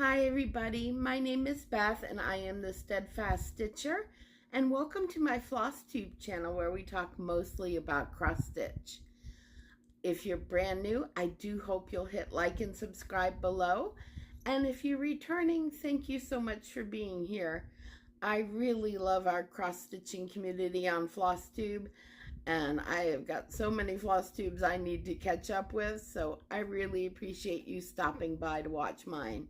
Hi everybody, my name is Beth and I am the Steadfast Stitcher, and welcome to my Flosstube channel where we talk mostly about cross stitch. If you're brand new, I do hope you'll hit like and subscribe below, and if you're returning, thank you so much for being here. I really love our cross stitching community on Flosstube, and I have got so many Flosstubes I need to catch up with, so I really appreciate you stopping by to watch mine.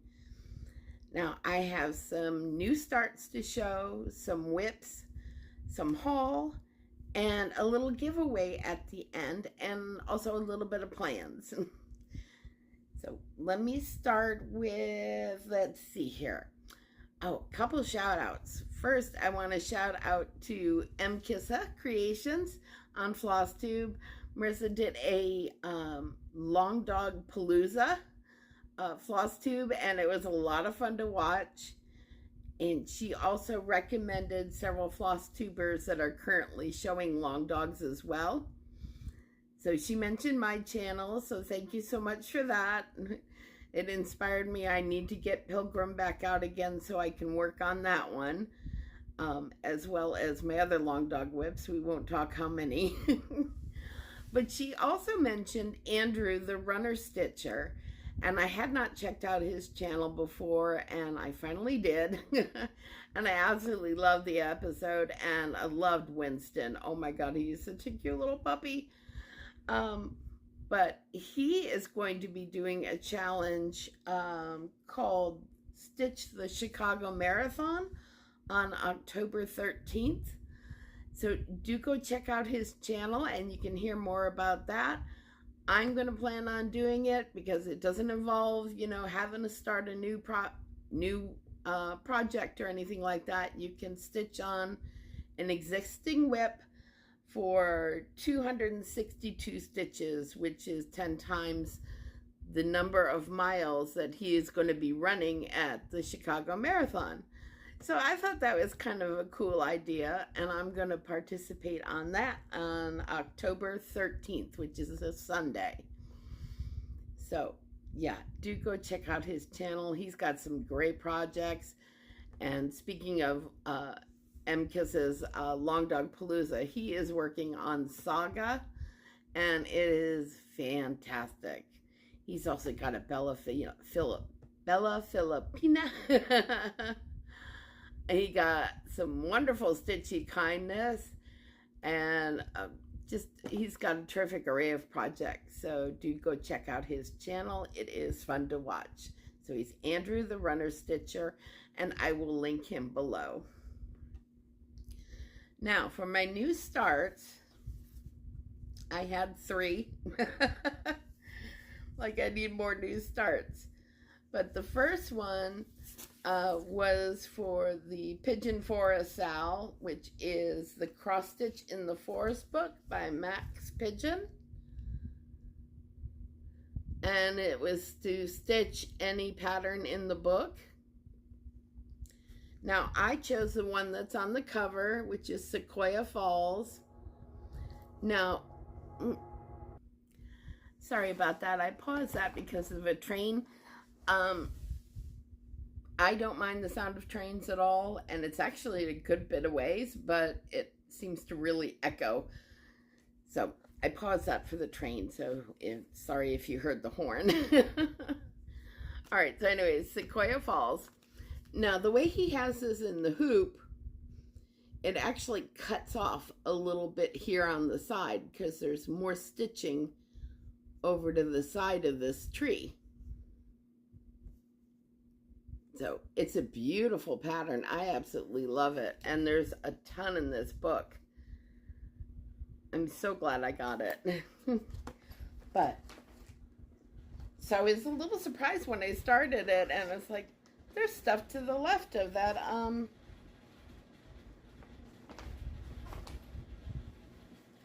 Now, I have some new starts to show, some whips, some haul, and a little giveaway at the end, and also a little bit of plans. So let me start with, let's see here. Oh, a couple shout outs. First, I want to shout out to Mkissa Creations on Flosstube. Marissa did a long dog palooza Flosstube, and it was a lot of fun to watch. And she also recommended several Flosstubers that are currently showing long dogs as well. So she mentioned my channel, so thank you so much for that. It inspired me. I need to get Pilgrim back out again so I can work on that one, as well as my other long dog whips. We won't talk how many. But she also mentioned Andrew the Runner Stitcher, and I had not checked out his channel before, and I finally did. And I absolutely loved the episode, and I loved Winston. Oh my God, he is such a cute little puppy. But he is going to be doing a challenge called Stitch the Chicago Marathon on October 13th. So do go check out his channel, and you can hear more about that. I'm going to plan on doing it because it doesn't involve, having to start a new project or anything like that. You can stitch on an existing whip for 262 stitches, which is 10 times the number of miles that he is going to be running at the Chicago Marathon. So I thought that was kind of a cool idea, and I'm going to participate on that on October 13th, which is a Sunday. So yeah, do go check out his channel. He's got some great projects. And speaking of Mkissa's Long Dog Palooza, he is working on Saga, and it is fantastic. He's also got a Bella Filipina. He got some wonderful stitchy kindness, and he's got a terrific array of projects. So do go check out his channel. It is fun to watch. So he's Andrew the Runner Stitcher, and I will link him below. Now for my new starts, I had 3. Like I need more new starts. But the first one was for the Pigeon Forest Sal, which is the Cross Stitch in the Forest book by Max Pigeon. And it was to stitch any pattern in the book. Now I chose the one that's on the cover, which is Sequoia Falls. Now, sorry about that. I paused that because of a train. I don't mind the sound of trains at all, and it's actually a good bit of ways, but it seems to really echo. So I paused that for the train, so sorry if you heard the horn. All right, so anyways, Sequoia Falls. Now, the way he has this in the hoop, it actually cuts off a little bit here on the side because there's more stitching over to the side of this tree. So it's a beautiful pattern. I absolutely love it. And there's a ton in this book. I'm so glad I got it. So I was a little surprised when I started it, and it's like, there's stuff to the left of that.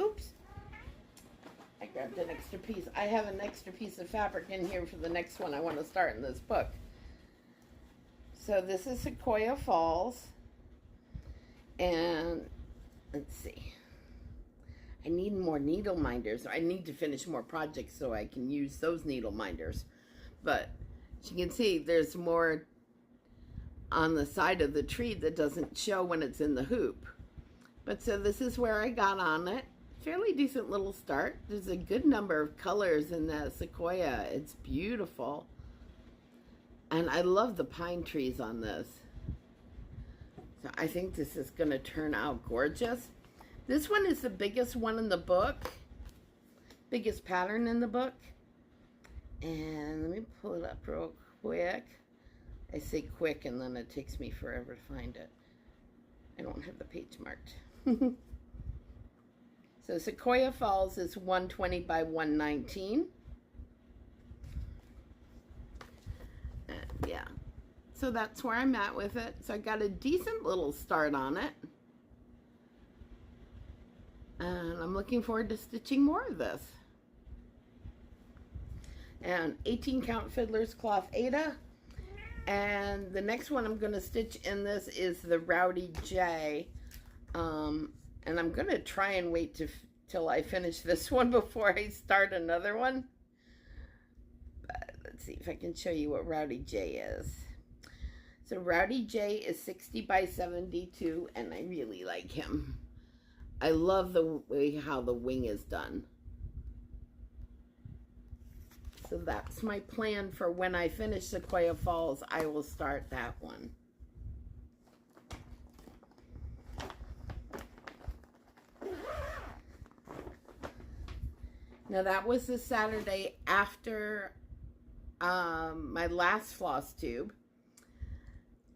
Oops. I grabbed an extra piece. I have an extra piece of fabric in here for the next one I want to start in this book. So this is Sequoia Falls, and let's see, I need more needle minders. I need to finish more projects so I can use those needle minders. But as you can see, there's more on the side of the tree that doesn't show when it's in the hoop. But so this is where I got on it. Fairly decent little start. There's a good number of colors in that Sequoia. It's beautiful. And I love the pine trees on this. So I think this is going to turn out gorgeous. This one is the biggest one in the book. Biggest pattern in the book. And let me pull it up real quick. I say quick and then it takes me forever to find it. I don't have the page marked. So Sequoia Falls is 120 by 119. Yeah. So that's where I'm at with it. So I got a decent little start on it. And I'm looking forward to stitching more of this. And 18 count Fiddler's Cloth Ada. And the next one I'm going to stitch in this is the Rowdy J. And I'm going to try and wait till I finish this one before I start another one. But let's see if I can show you what Rowdy J is. So Rowdy J is 60 by 72, and I really like him. I love the way how the wing is done. So that's my plan for when I finish Sequoia Falls. I will start that one. Now that was the Saturday after my last Flosstube.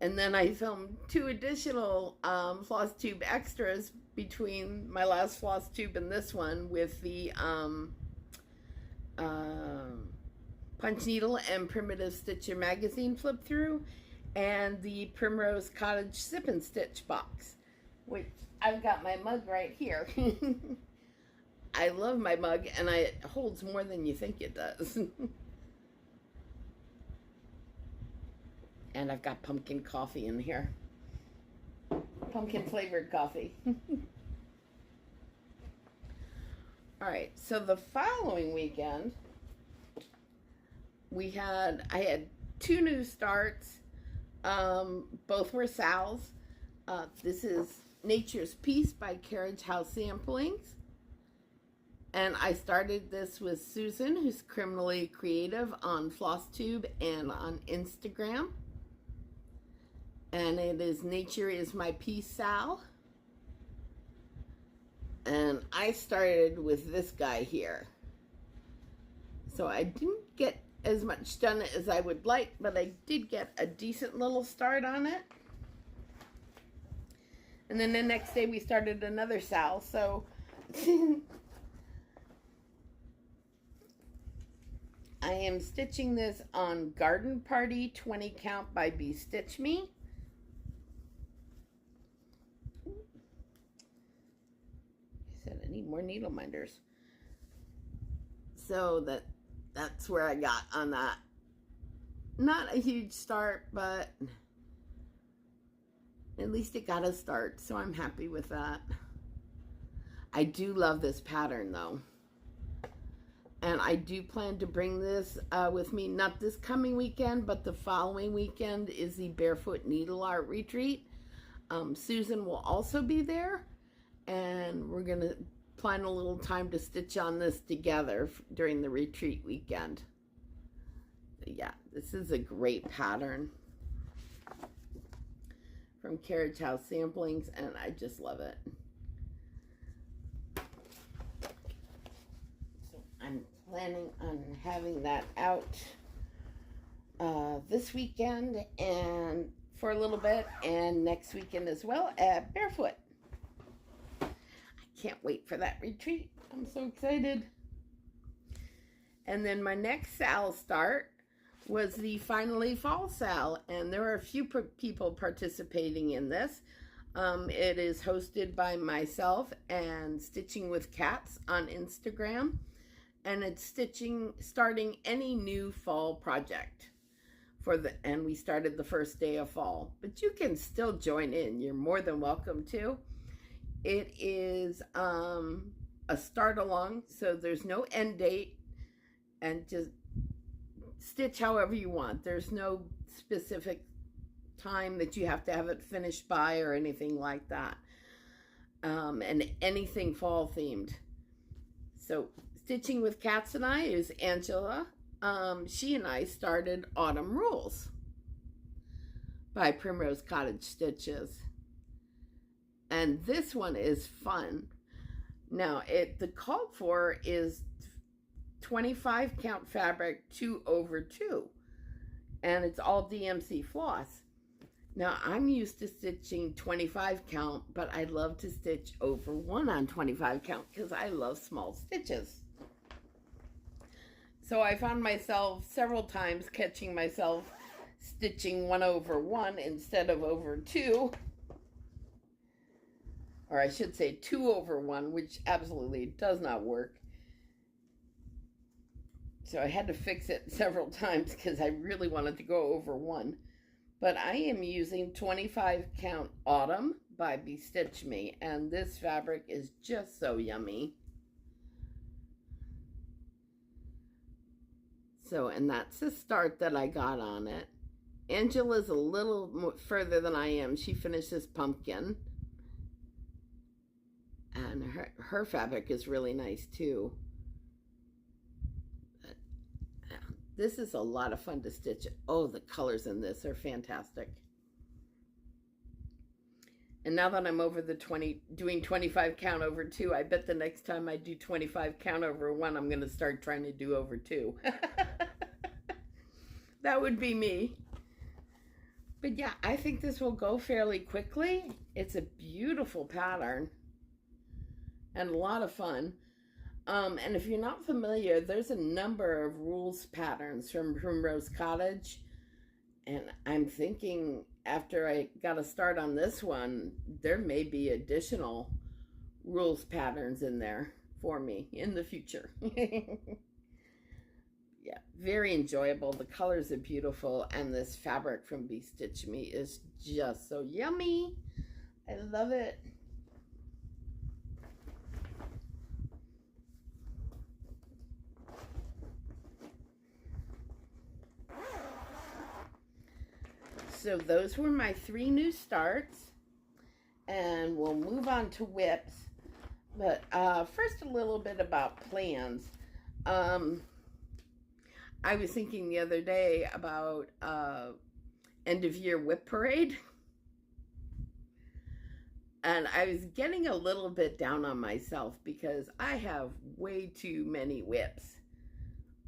And then I filmed 2 additional Flosstube extras between my last Flosstube and this one with the Punch Needle and Primitive Stitcher magazine flip through, and the Primrose Cottage Sip and Stitch box, which I've got my mug right here. I love my mug, and it holds more than you think it does. And I've got pumpkin coffee in here. Pumpkin flavored coffee. All right, so the following weekend, I had 2 new starts. Both were Sal's. This is Nature's Peace by Carriage House Samplings. And I started this with Susan, who's criminally creative on Flosstube and on Instagram. And it is Nature is My Peace, Sal. And I started with this guy here. So I didn't get as much done as I would like, but I did get a decent little start on it. And then the next day we started another Sal. So I am stitching this on Garden Party 20 count by Be Stitch Me. I said I need more needle minders. So that's where I got on that. Not a huge start, but at least it got a start, so I'm happy with that. I do love this pattern though. And I do plan to bring this with me, not this coming weekend, but the following weekend is the Barefoot Needle Art Retreat. Susan will also be there, and we're going to plan a little time to stitch on this together during the retreat weekend. Yeah, this is a great pattern from Carriage House Samplings, and I just love it. I'm planning on having that out this weekend and for a little bit, and next weekend as well at Barefoot. I can't wait for that retreat. I'm so excited. And then my next Sal start was the Finally Fall Sal, and there are a few people participating in this. It is hosted by myself and Stitching with Cats on Instagram. And it's starting any new fall project and we started the first day of fall, but you can still join in. You're more than welcome to. It is a start along, so there's no end date, and just stitch however you want. There's no specific time that you have to have it finished by or anything like that. And anything fall themed. So Stitching with Cats and I is Angela. She and I started Autumn Rules by Primrose Cottage Stitches. And this one is fun. Now, the called for is 25 count fabric 2/2. And it's all DMC floss. Now, I'm used to stitching 25 count, but I love to stitch over 1 on 25 count because I love small stitches. So I found myself several times catching myself stitching 1/1 instead of over 2. Or I should say 2/1, which absolutely does not work. So I had to fix it several times because I really wanted to go over 1. But I am using 25 count Autumn by Bestitch Me, and this fabric is just so yummy. So, and that's the start that I got on it. Angela's a little further than I am. She finished this pumpkin. And her fabric is really nice too. But, this is a lot of fun to stitch. Oh, the colors in this are fantastic. And now that I'm over the doing 25 count over 2, I bet the next time I do 25 count over 1, I'm going to start trying to do over 2. That would be me. But yeah, I think this will go fairly quickly. It's a beautiful pattern and a lot of fun. And if you're not familiar, there's a number of rules patterns from Primrose Cottage. And I'm thinking after I got a start on this one, there may be additional rules patterns in there for me in the future. Yeah, very enjoyable. The colors are beautiful. And this fabric from Bestitch Me is just so yummy. I love it. So those were my 3 new starts, and we'll move on to whips. But first, a little bit about plans. I was thinking the other day about end of year whip parade, and I was getting a little bit down on myself because I have way too many whips.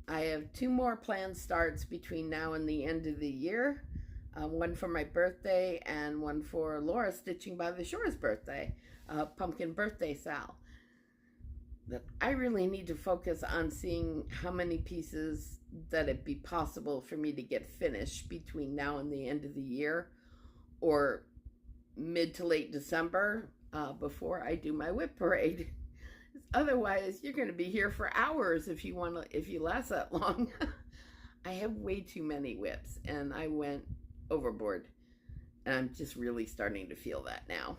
I have 2 more planned starts between now and the end of the year. One for my birthday and one for Laura Stitching by the Shore's birthday, pumpkin birthday Sal. But I really need to focus on seeing how many pieces that it'd be possible for me to get finished between now and the end of the year, or mid to late December before I do my whip parade. Otherwise, you're going to be here for hours if you last that long. I have way too many whips, and I went overboard, and I'm just really starting to feel that now.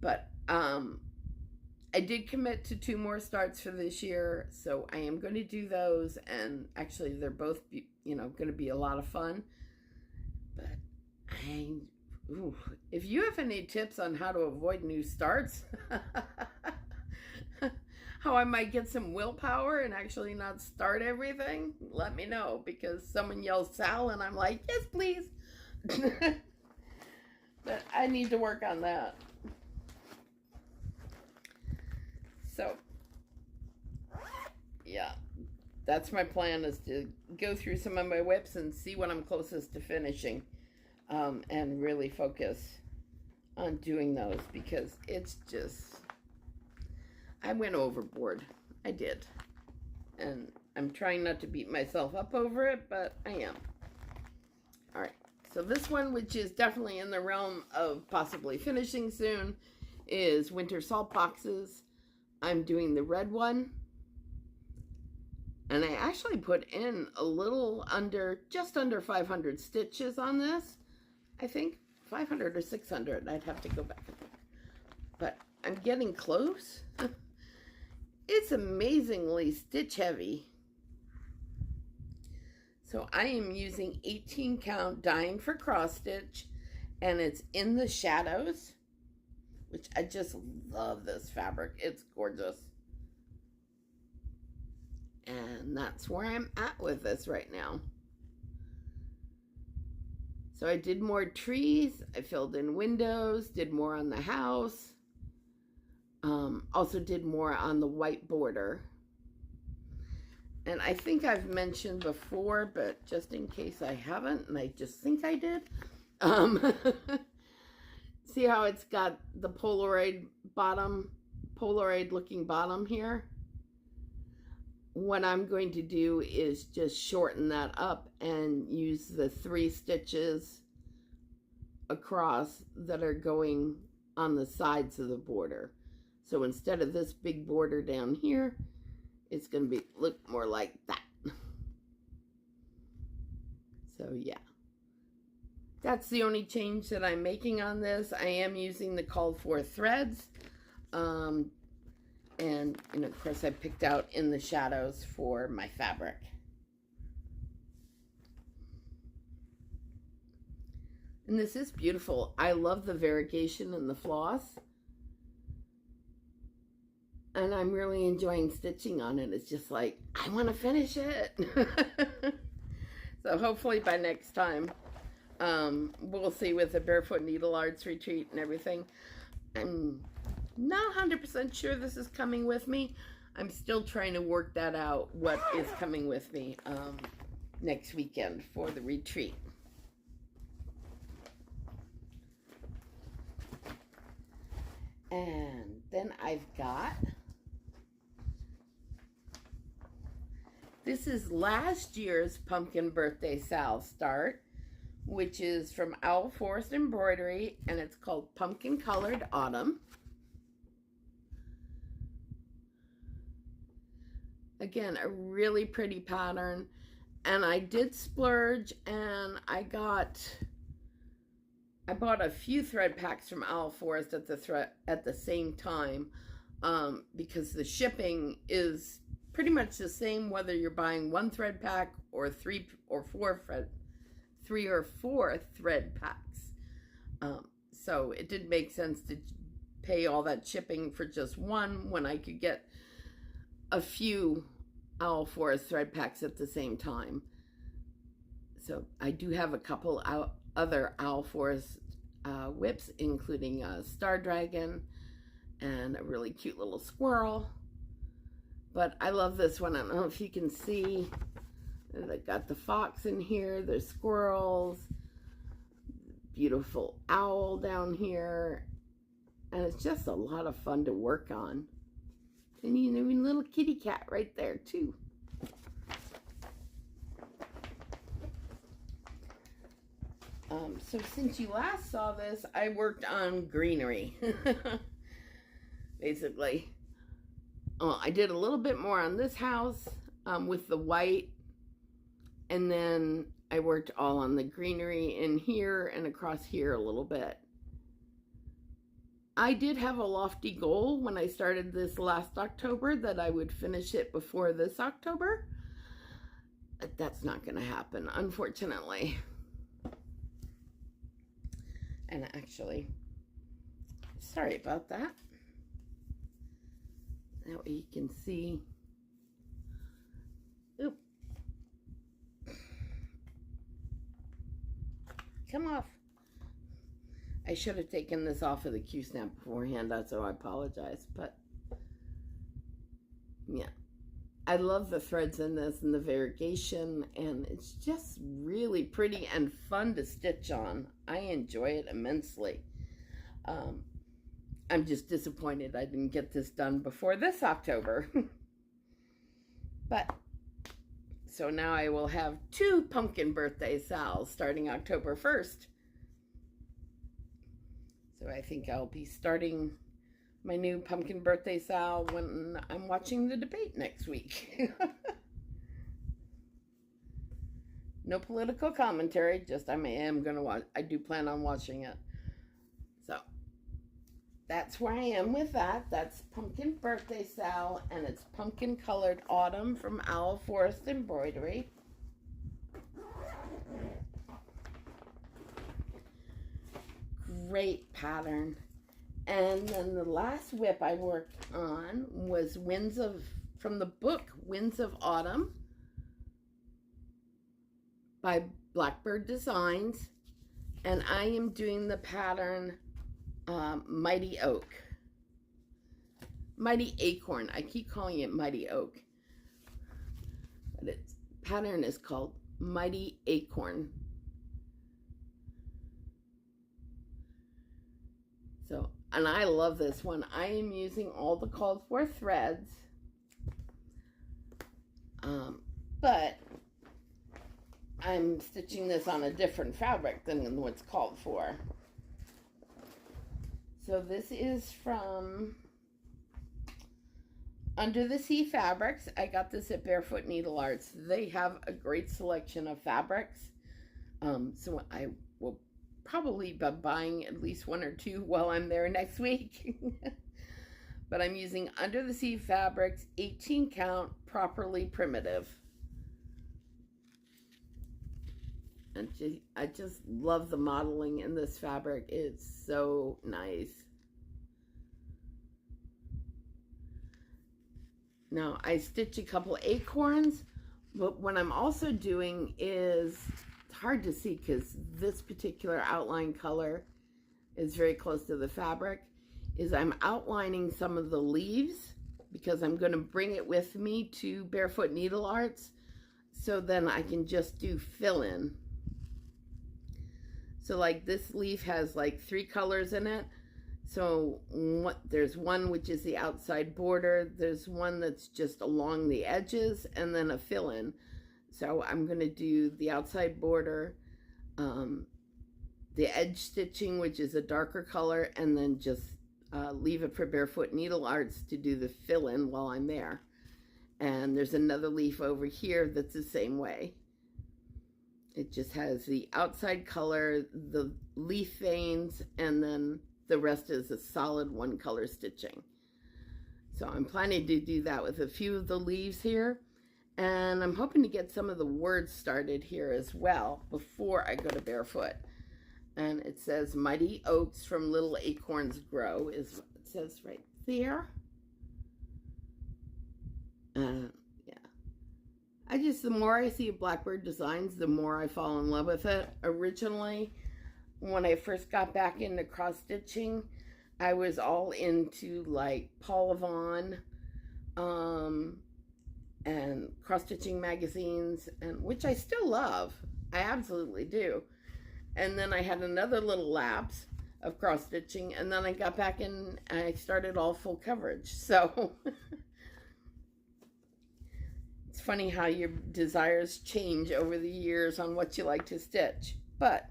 But I did commit to 2 more starts for this year, so I am going to do those, and actually they're both going to be a lot of fun. But if you have any tips on how to avoid new starts, how I might get some willpower and actually not start everything, let me know, because someone yells Sal and I'm like, yes please. But I need to work on that. So yeah, that's my plan, is to go through some of my whips and see what I'm closest to finishing, and really focus on doing those, because it's just, I went overboard. I did. And I'm trying not to beat myself up over it, but I am. All right. So this one, which is definitely in the realm of possibly finishing soon, is Winter Saltboxes. I'm doing the red one. And I actually put in a little under, just under 500 stitches on this. I think 500 or 600. I'd have to go back and look. But I'm getting close. It's amazingly stitch heavy. So I am using 18 count dying for cross stitch and it's in the shadows, which I just love this fabric. It's gorgeous. And that's where I'm at with this right now. So I did more trees, I filled in windows, did more on the house. Also did more on the white border. And I think I've mentioned before, but just in case I haven't, and I just think I did. See how it's got the Polaroid looking bottom here? What I'm going to do is just shorten that up and use the 3 stitches across that are going on the sides of the border. So instead of this big border down here, it's going to look more like that. So yeah, that's the only change that I'm making on this. I am using the called for threads. And of course I picked out in the shadows for my fabric. And this is beautiful. I love the variegation in the floss. And I'm really enjoying stitching on it. It's just like, I want to finish it. So hopefully by next time, we'll see with the Barefoot Needle Arts retreat and everything. I'm not 100% sure this is coming with me. I'm still trying to work that out, what is coming with me next weekend for the retreat. And then I've got, this is last year's Pumpkin Birthday Sal start, which is from Owl Forest Embroidery, and it's called Pumpkin Colored Autumn. Again, a really pretty pattern, and I did splurge, and I bought a few thread packs from Owl Forest at the same time, because the shipping is pretty much the same whether you're buying 1 thread pack or 3 or 4 thread packs. So it didn't make sense to pay all that shipping for just one when I could get a few Owl Forest thread packs at the same time. So I do have a couple other Owl Forest whips, including a Star Dragon and a really cute little squirrel. But I love this one. I don't know if you can see. I got the fox in here. There's squirrels. Beautiful owl down here. And it's just a lot of fun to work on. And you know, a little kitty cat right there too. So since you last saw this, I worked on greenery. Basically. I did a little bit more on this house with the white. And then I worked all on the greenery in here and across here a little bit. I did have a lofty goal when I started this last October that I would finish it before this October. But that's not going to happen, unfortunately. And actually, sorry about that. That way you can see. Oop. Come off. I should have taken this off of the Q-snap beforehand, so I apologize, but yeah. I love the threads in this and the variegation, and it's just really pretty and fun to stitch on. I enjoy it immensely. I'm just disappointed I didn't get this done before this October. But, so now I will have 2 pumpkin birthday sals starting October 1st. So I think I'll be starting my new pumpkin birthday sal when I'm watching the debate next week. No political commentary, just I do plan on watching it. So that's where I am with that. That's Pumpkin Birthday Sal, and it's Pumpkin Colored Autumn from Owl Forest Embroidery. great pattern. And then the last whip I worked on was from the book Winds of Autumn by Blackbird Designs. And I am doing the pattern Mighty Oak. Mighty Acorn. I keep calling it Mighty Oak. But its pattern is called Mighty Acorn. So, and I love this one. I am using all the called for threads. But I'm stitching this on a different fabric than what's called for. So this is from Under the Sea Fabrics. I got this at Barefoot Needle Arts. They have a great selection of fabrics. So I will probably be buying at least one or two while I'm there next week. But I'm using Under the Sea Fabrics 18 count properly primitive. And I just love the modeling in this fabric. It's so nice. Now I stitch a couple acorns, but what I'm also doing is, it's hard to see because this particular outline color is very close to the fabric, is I'm outlining some of the leaves because I'm going to bring it with me to Barefoot Needle Arts, so then I can just do fill-in. So like this leaf has like 3 colors in it. So there's one which is the outside border, there's one that's just along the edges, and then a fill-in. So I'm going to do the outside border, the edge stitching, which is a darker color, and then just leave it for Barefoot Needle Arts to do the fill-in while I'm there. And there's another leaf over here that's the same way. It just has the outside color, the leaf veins, and then the rest is a solid 1 color stitching. So I'm planning to do that with a few of the leaves here. And I'm hoping to get some of the words started here as well before I go to Barefoot. And it says, Mighty Oaks from Little Acorns Grow is what it says right there. The more I see Blackbird Designs, the more I fall in love with it. Originally, when I first got back into cross stitching, I was all into like Paul Yvonne and cross stitching magazines, and which I still love. I absolutely do. And then I had another little lapse of cross stitching, and then I got back in and I started all full coverage. So it's funny how your desires change over the years on what you like to stitch. But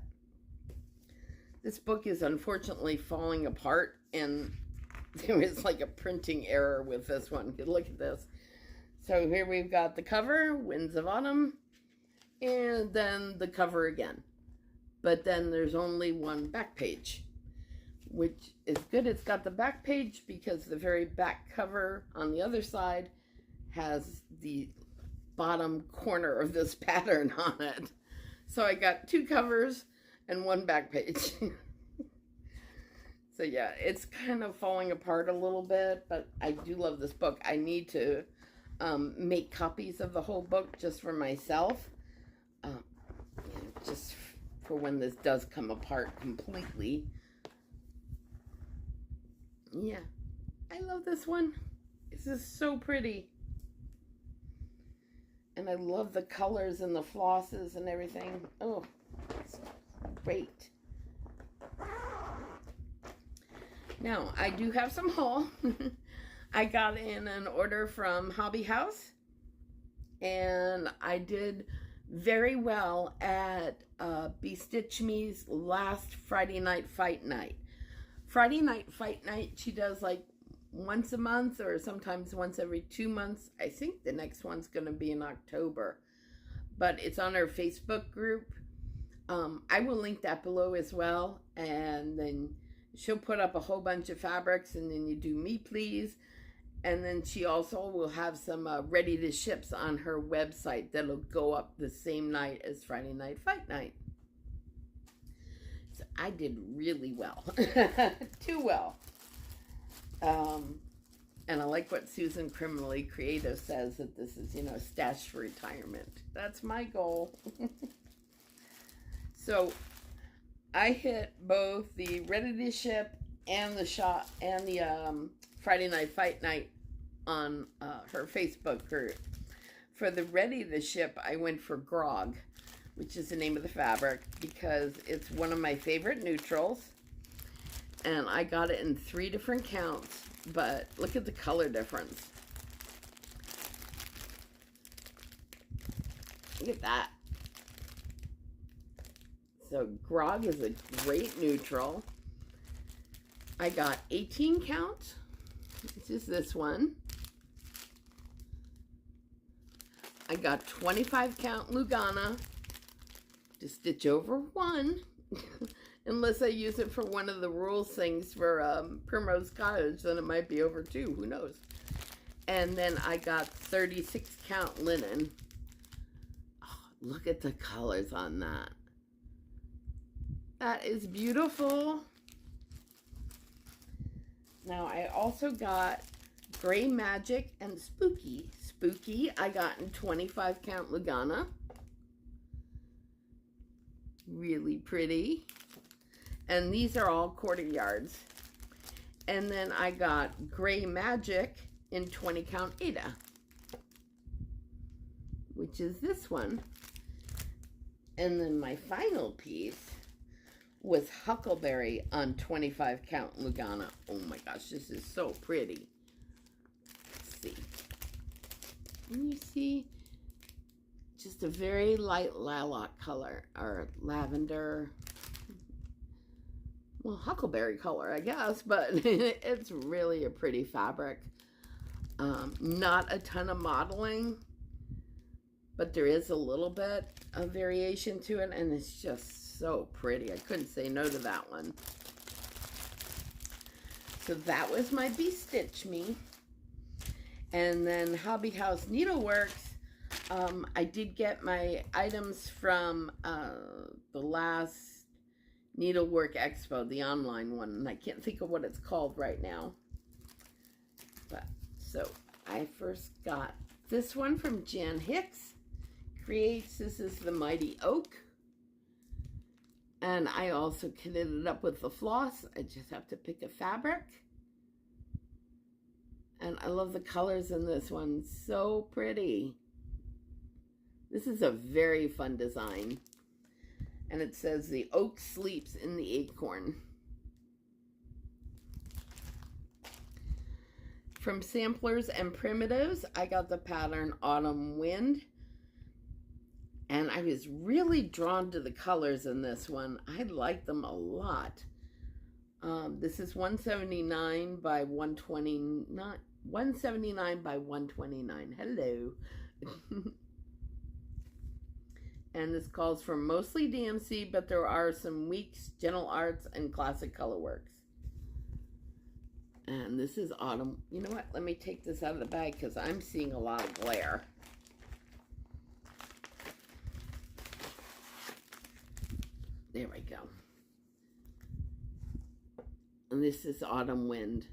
this book is unfortunately falling apart, and there was like a printing error with this one. Look at this. So here we've got the cover, Winds of Autumn, and then the cover again. But then there's only one back page, which is good. It's got the back page because the very back cover on the other side has the bottom corner of this pattern on it. So I got 2 covers and 1 back page. So yeah, it's kind of falling apart a little bit, but I do love this book. I need to make copies of the whole book just for myself, just for when this does come apart completely. Yeah, I love this one. This is so pretty. And I love the colors and the flosses and everything. Oh, it's great. Now, I do have some haul. I got in an order from Hobby House, and I did very well at Bestitch Me's last Friday night fight night. Friday night fight night, she does like once a month or sometimes once every 2 months. I think the next one's going to be in October, but it's on her Facebook group. I will link that below as well, and then she'll put up a whole bunch of fabrics, and then you do me please, and then she also will have some ready to ships on her website that'll go up the same night as Friday night fight night. So I did really well. Too well. And I like what Susan Criminally Creative says, that this is, you know, stash for retirement. That's my goal. So I hit both the Ready to Ship and the Friday Night Fight Night on her Facebook group. For the Ready to Ship, I went for Grog, which is the name of the fabric, because it's one of my favorite neutrals. And I got it in 3 different counts, but look at the color difference. Look at that. So Grog is a great neutral. I got 18 count, which is this one. I got 25 count Lugana to stitch over 1, unless I use it for one of the rules things for Primrose Cottage, then it might be over 2, who knows. And then I got 36 count linen. Oh, look at the colors on that. That is beautiful. Now I also got Gray Magic and Spooky. Spooky I got in 25 count Lugana. Really pretty. And these are all 1/4 yards. And then I got Gray Magic in 20 count Ada, which is this one. And then my final piece was Huckleberry on 25 count Lugana. Oh my gosh, this is so pretty. Let's see. Can you see? Just a very light lilac color, or lavender. Well, huckleberry color, I guess, but it's really a pretty fabric. Not a ton of modeling, but there is a little bit of variation to it, and it's just so pretty. I couldn't say no to that one. So that was my Stitch Me. And then Hobby House Needleworks, I did get my items from the last Needlework Expo, the online one, and I can't think of what it's called right now. But so I first got this one from Jan Hicks Creates. This is the Mighty Oak. And I also kitted it up with the floss. I just have to pick a fabric. And I love the colors in this one. So pretty. This is a very fun design. And it says the oak sleeps in the acorn. From Samplers and Primitives, I got the pattern Autumn Wind. And I was really drawn to the colors in this one. I like them a lot. This is 179 by 129. 179 by 129. Hello. And this calls for mostly DMC, but there are some Weeks, Gentle Arts, and Classic Colorworks. And this is Autumn. You know what? Let me take this out of the bag because I'm seeing a lot of glare. There we go. And this is Autumn Wind.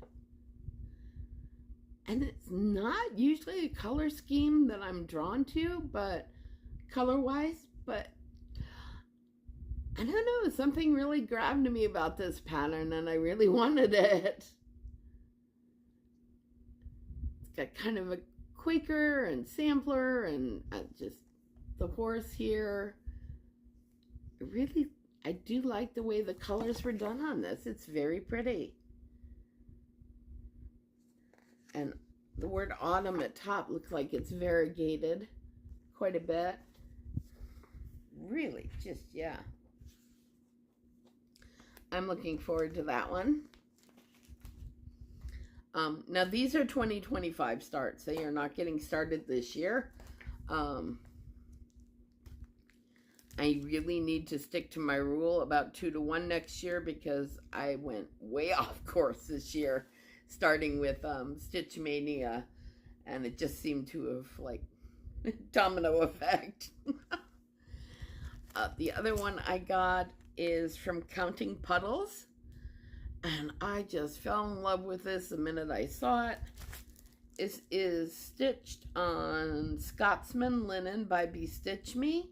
And it's not usually a color scheme that I'm drawn to, but color-wise, but I don't know, something really grabbed me about this pattern and I really wanted it. It's got kind of a Quaker and sampler and just the horse here. Really, I do like the way the colors were done on this. It's very pretty. And the word autumn at top looks like it's variegated quite a bit. Really, just, yeah. I'm looking forward to that one. Now, these are 2025 starts. They are not getting started this year. I really need to stick to my rule about 2 to 1 next year because I went way off course this year, starting with Stitch Mania, and it just seemed to have, like, domino effect. The other one I got is from Counting Puddles, and I just fell in love with this the minute I saw it. It is stitched on Scotsman linen by Bestitch Me.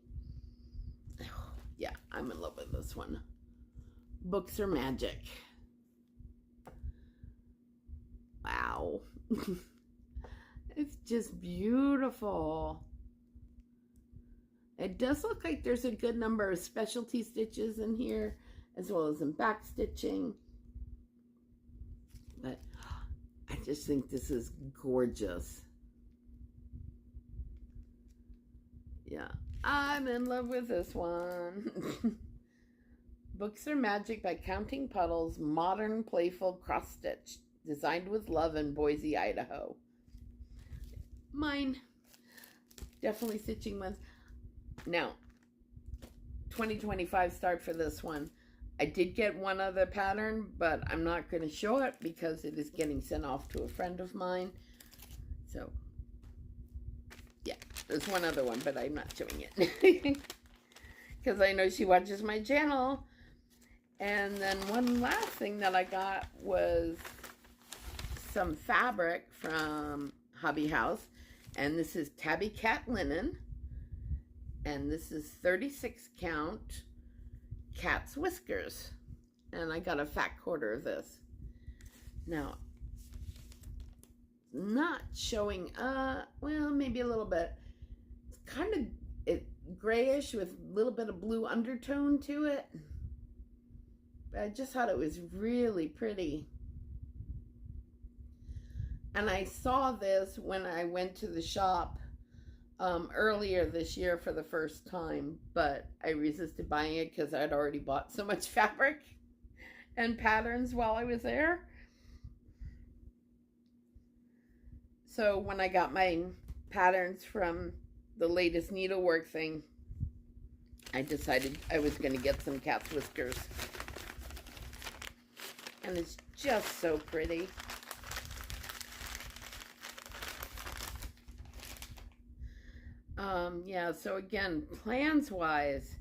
Oh, yeah, I'm in love with this one. Books are magic. Wow. It's just beautiful. It does look like there's a good number of specialty stitches in here, as well as in back stitching. But I just think this is gorgeous. Yeah, I'm in love with this one. Books are Magic by Counting Puddles, modern, playful cross stitch, designed with love in Boise, Idaho. Mine, definitely stitching ones. Now, 2025 start for this one. I did get one other pattern, but I'm not going to show it because it is getting sent off to a friend of mine. So, yeah, there's one other one, but I'm not showing it. Because I know she watches my channel. And then one last thing that I got was some fabric from Hobby House. And this is Tabby Cat Linen. And this is 36 count cat's whiskers. And I got a fat quarter of this. Now, not showing, well, maybe a little bit. It's kind of grayish with a little bit of blue undertone to it. But I just thought it was really pretty. And I saw this when I went to the shop earlier this year for the first time, but I resisted buying it because I'd already bought so much fabric and patterns while I was there. So when I got my patterns from the latest Needleworks thing, I decided I was going to get some cat's whiskers. And it's just so pretty. Yeah, so again, plans-wise,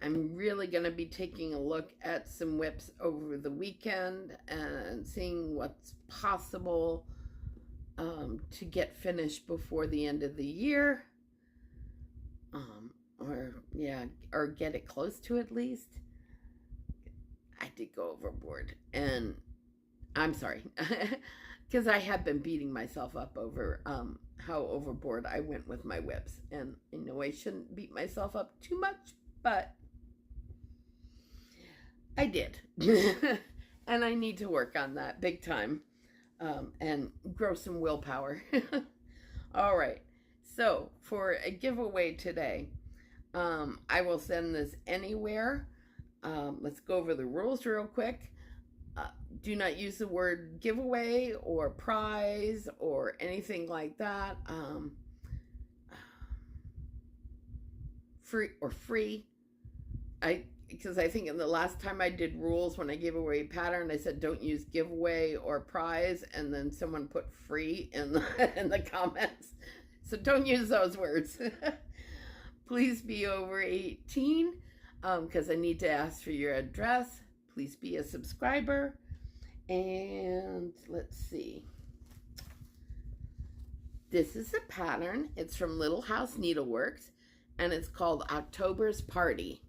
I'm really going to be taking a look at some whips over the weekend and seeing what's possible to get finished before the end of the year. Or get it close to at least. I did go overboard, and I'm sorry, because I have been beating myself up over how overboard I went with my whips, and I know I shouldn't beat myself up too much, but I did. And I need to work on that big time, and grow some willpower. All right, so for a giveaway today, I will send this anywhere. Let's go over the rules real quick. Do not use the word giveaway or prize or anything like that. Free. Because I think in the last time I did rules when I gave away a pattern, I said don't use giveaway or prize, and then someone put free in the comments. So don't use those words. Please be over 18, because I need to ask for your address. Please be a subscriber. And let's see. This is a pattern. It's from Little House Needleworks, and it's called October's Party.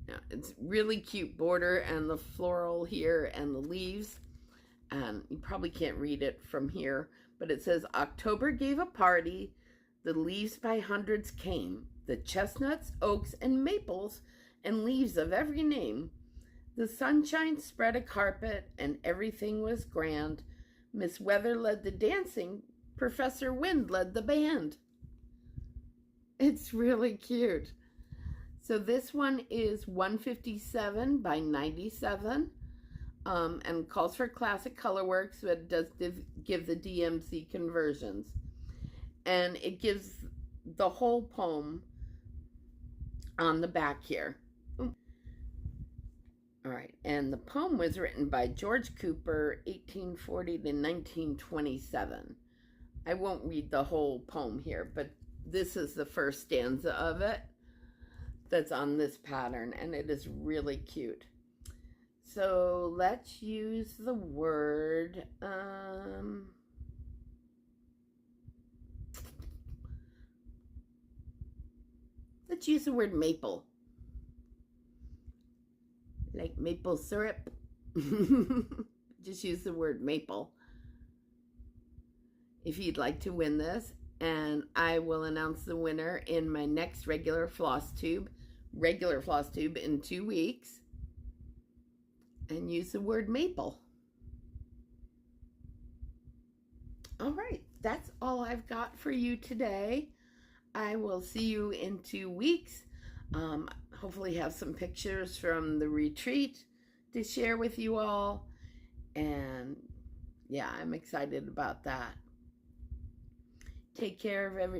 Now, it's really cute border and the floral here and the leaves. And you probably can't read it from here, but it says, October gave a party. The leaves by hundreds came. The chestnuts, oaks, and maples, and leaves of every name. The sunshine spread a carpet, and everything was grand. Miss Weather led the dancing. Professor Wind led the band. It's really cute. So this one is 157 by 97, and calls for classic color work, so it does give the DMC conversions. And it gives the whole poem on the back here. All right, and the poem was written by George Cooper, 1840 to 1927. I won't read the whole poem here, but this is the first stanza of it. that's on this pattern, and it is really cute. So let's use the word, let's use the word maple. Like maple syrup. Just use the word maple if you'd like to win this. And I will announce the winner in my next regular Flosstube in 2 weeks. And use the word maple. All right, that's all I've got for you today. I will see you in 2 weeks. Hopefully have some pictures from the retreat to share with you all. And yeah, I'm excited about that. Take care of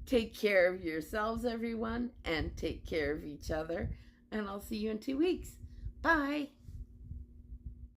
Take care of yourselves, everyone, and take care of each other. And I'll see you in 2 weeks. Bye.